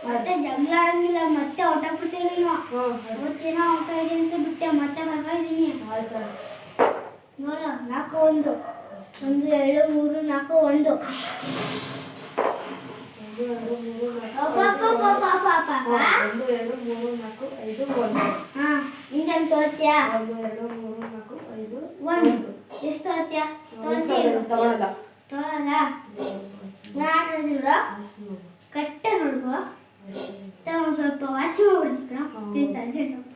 ಮತ್ತೆ ಜಗಳ ಆಡಂಗಿಲ್ಲ, ಮತ್ತೆ ಔಟ್ ಆಗ್ಬಿಡ್ತೀನಿ ನೀನು. ಅವತ್ತೇನೋ ಔಟ್ ಆಗಿದೆ ಅಂತ ಬಿಟ್ಟೆ, ಮತ್ತೆ ಬರ್ತಾಯಿದ್ದೀನಿ. ನೋಡ 4 1 1 2 3 4 1 ಹಿಂಗಂತ ತೋರ್ತೀಯಾ? 1 2 3 4 5 1 ಎಷ್ಟು ತೋರ್ತೀಯಾ? ತಗೊಳಲ್ಲ. ಯಾರು ಕಟ್ಟ ನೋಡ್ಕೋ. ಸ್ವಲ್ಪ ವಾಸಿ ಮಾಡ್ಬಿಡ್ತೀನಿ ಪ್ಲೀಸ್ ಅರ್ಜೆಂಟ್.